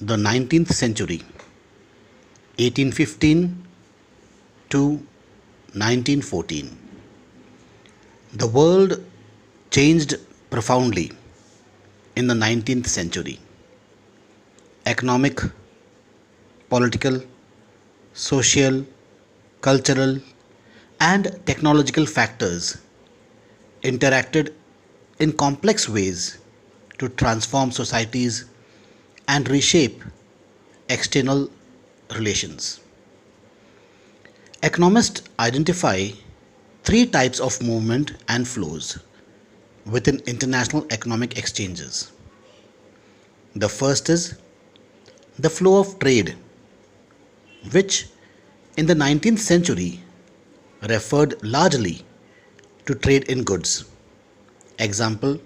The 19th century, 1815 to 1914. The world changed profoundly in the 19th century. Economic, political, social, cultural, and technological factors interacted in complex ways to transform societies and reshape external relations. Economists identify three types of movement and flows within international economic exchanges. The first is the flow of trade, which in the 19th century referred largely to trade in goods. Example,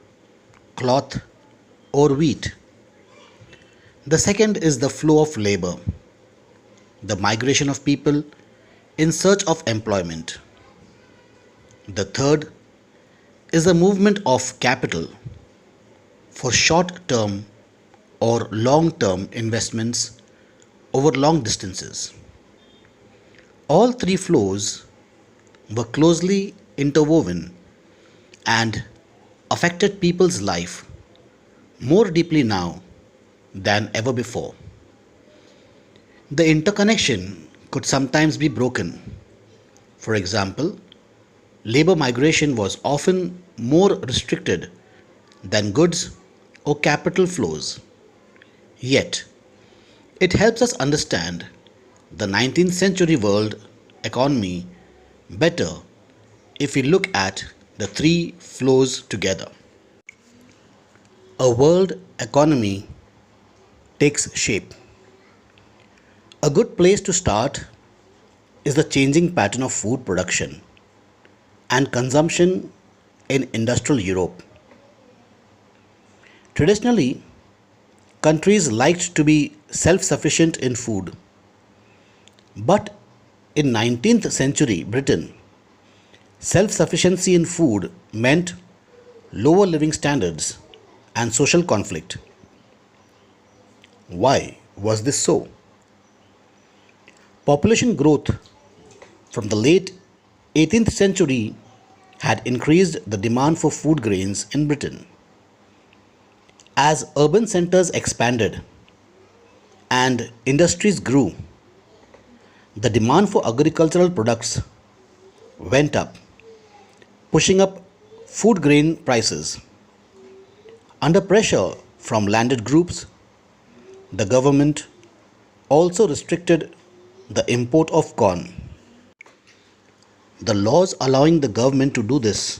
cloth or wheat. The second is the flow of labor, the migration of people in search of employment. The third is the movement of capital for short term or long term investments over long distances. All three flows were closely interwoven and affected people's life more deeply now than ever before. The interconnection could sometimes be broken. For example, labor migration was often more restricted than goods or capital flows. Yet, it helps us understand the 19th century world economy better if we look at the three flows together. A world economy takes shape. A good place to start is the changing pattern of food production and consumption in industrial Europe. Traditionally, countries liked to be self-sufficient in food, but in 19th century Britain, self-sufficiency in food meant lower living standards and social conflict. Why was this so? Population growth from the late 18th century had increased the demand for food grains in Britain. As urban centers expanded and industries grew, the demand for agricultural products went up, pushing up food grain prices. Under pressure from landed groups, the government also restricted the import of corn. The laws allowing the government to do this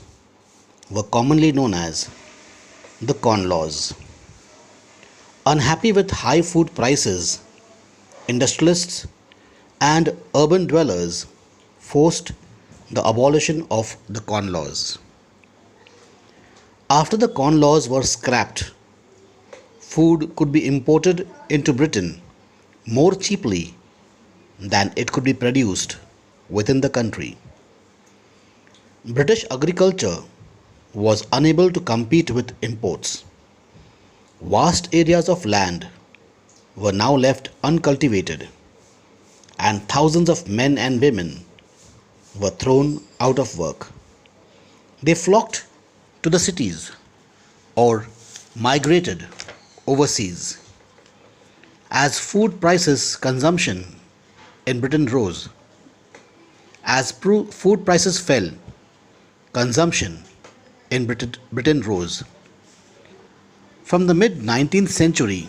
were commonly known as the Corn Laws. Unhappy with high food prices, industrialists and urban dwellers forced the abolition of the Corn Laws. After the Corn Laws were scrapped, food could be imported into Britain more cheaply than it could be produced within the country. British agriculture was unable to compete with imports. Vast areas of land were now left uncultivated, and thousands of men and women were thrown out of work. They flocked to the cities or migrated overseas. As food prices consumption in Britain rose, as food prices fell, consumption in Britain rose. From the mid 19th century,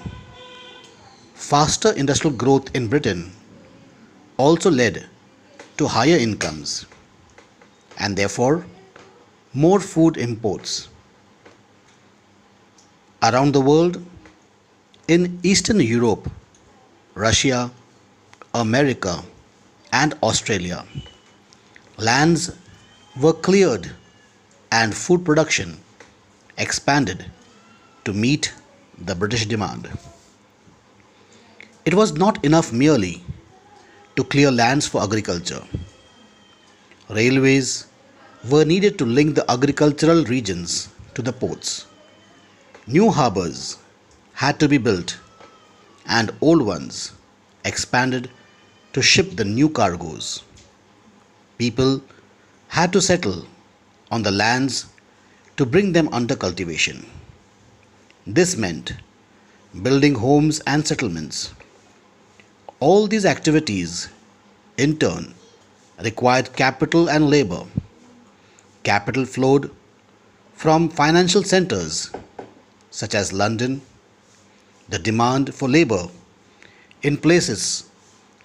faster industrial growth in Britain also led to higher incomes and therefore more food imports. Around the world, in Eastern Europe, Russia, America, and Australia, lands were cleared and food production expanded to meet the British demand. It was not enough merely to clear lands for agriculture. Railways were needed to link the agricultural regions to the ports. New harbours had to be built, and old ones expanded to ship the new cargoes. People had to settle on the lands to bring them under cultivation. This meant building homes and settlements. All these activities, in turn, required capital and labor. Capital flowed from financial centers such as London. The demand for labor in places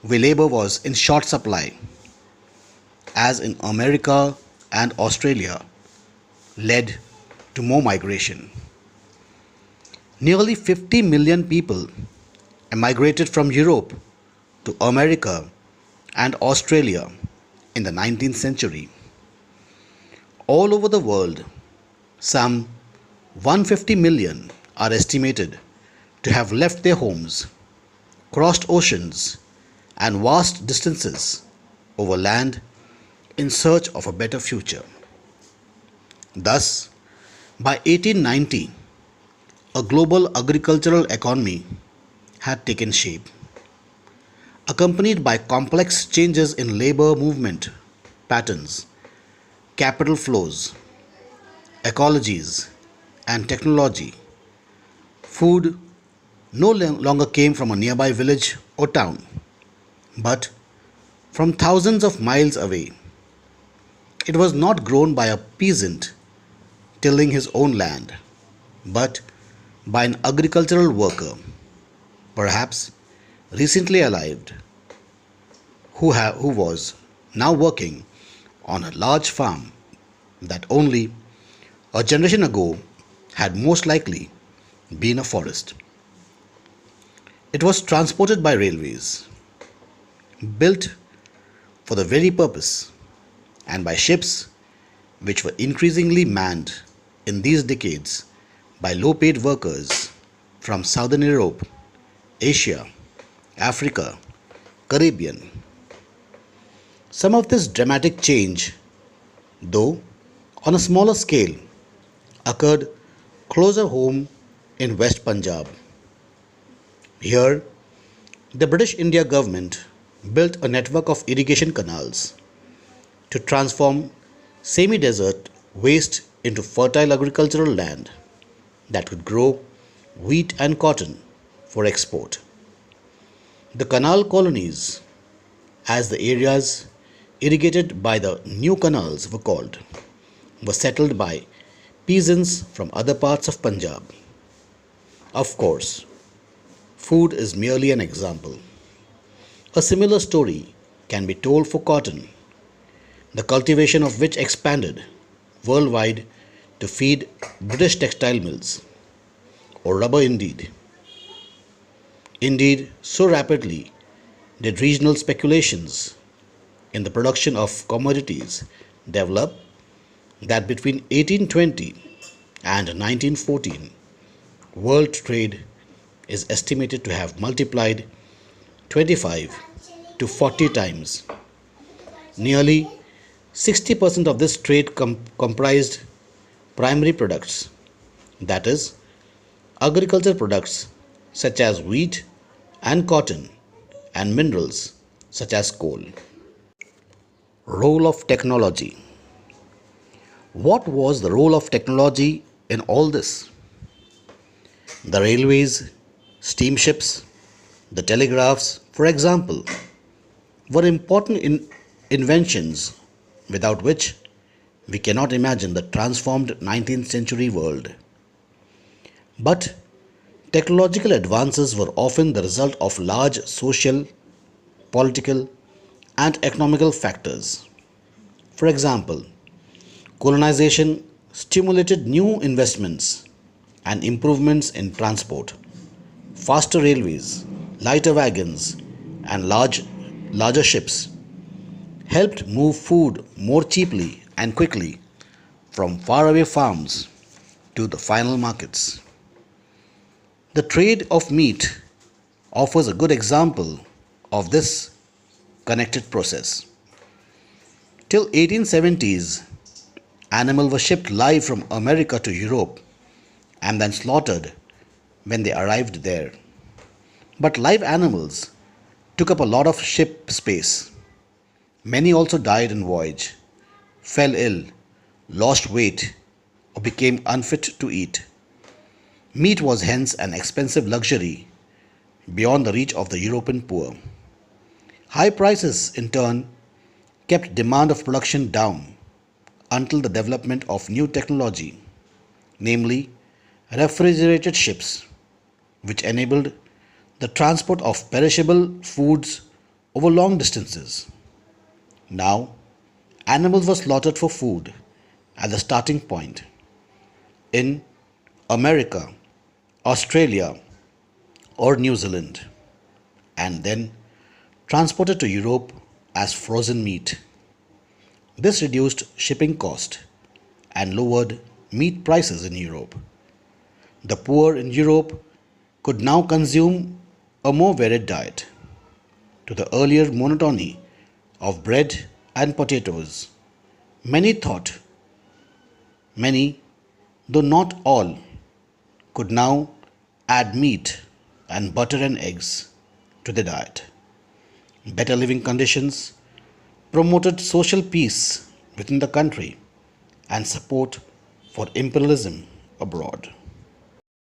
where labor was in short supply, as in America and Australia, led to more migration. Nearly 50 million people emigrated from Europe to America and Australia in the 19th century. All over the world, some 150 million are estimated to have left their homes, crossed oceans and vast distances over land in search of a better future. Thus, by 1890, a global agricultural economy had taken shape, accompanied by complex changes in labor movement patterns, capital flows, ecologies, and technology. Food no longer came from a nearby village or town, but from thousands of miles away. It was not grown by a peasant tilling his own land, but by an agricultural worker, perhaps recently arrived, who was now working on a large farm that only a generation ago had most likely been a forest. It was transported by railways, built for the very purpose, and by ships which were increasingly manned in these decades by low paid workers from Southern Europe, Asia, Africa, Caribbean. Some of this dramatic change, though on a smaller scale, occurred closer home in West Punjab. Here, the British India government built a network of irrigation canals to transform semi desert waste into fertile agricultural land that could grow wheat and cotton for export. The canal colonies, as the areas irrigated by the new canals were called, were settled by peasants from other parts of Punjab. Of course, food is merely an example. A similar story can be told for cotton, the cultivation of which expanded worldwide to feed British textile mills, or rubber indeed. Indeed, so rapidly did regional speculations in the production of commodities develop that between 1820 and 1914, world trade is estimated to have multiplied 25 to 40 times. Nearly 60% of this trade comprised primary products, that is, agriculture products such as wheat and cotton, and minerals such as coal. Role of technology. What was the role of technology in all this? The railways, steamships, the telegraphs, for example, were important inventions without which we cannot imagine the transformed 19th century world. But technological advances were often the result of large social, political, and economical factors. For example, colonization stimulated new investments and improvements in transport. Faster railways, lighter wagons, and larger ships helped move food more cheaply and quickly from faraway farms to the final markets. The trade of meat offers a good example of this connected process. Till 1870s, animals were shipped live from America to Europe and then slaughtered when they arrived there. But live animals took up a lot of ship space. Many also died in voyage, fell ill, lost weight, or became unfit to eat. Meat was hence an expensive luxury beyond the reach of the European poor. High prices, in turn, kept demand of production down until the development of new technology, namely refrigerated ships, which enabled the transport of perishable foods over long distances. Now, animals were slaughtered for food at the starting point in America, Australia, or New Zealand, and then transported to Europe as frozen meat. This reduced shipping cost and lowered meat prices in Europe. The poor in Europe could now consume a more varied diet. To the earlier monotony of bread and potatoes, many thought, many, though not all, could now add meat and butter and eggs to the diet. Better living conditions promoted social peace within the country and support for imperialism abroad.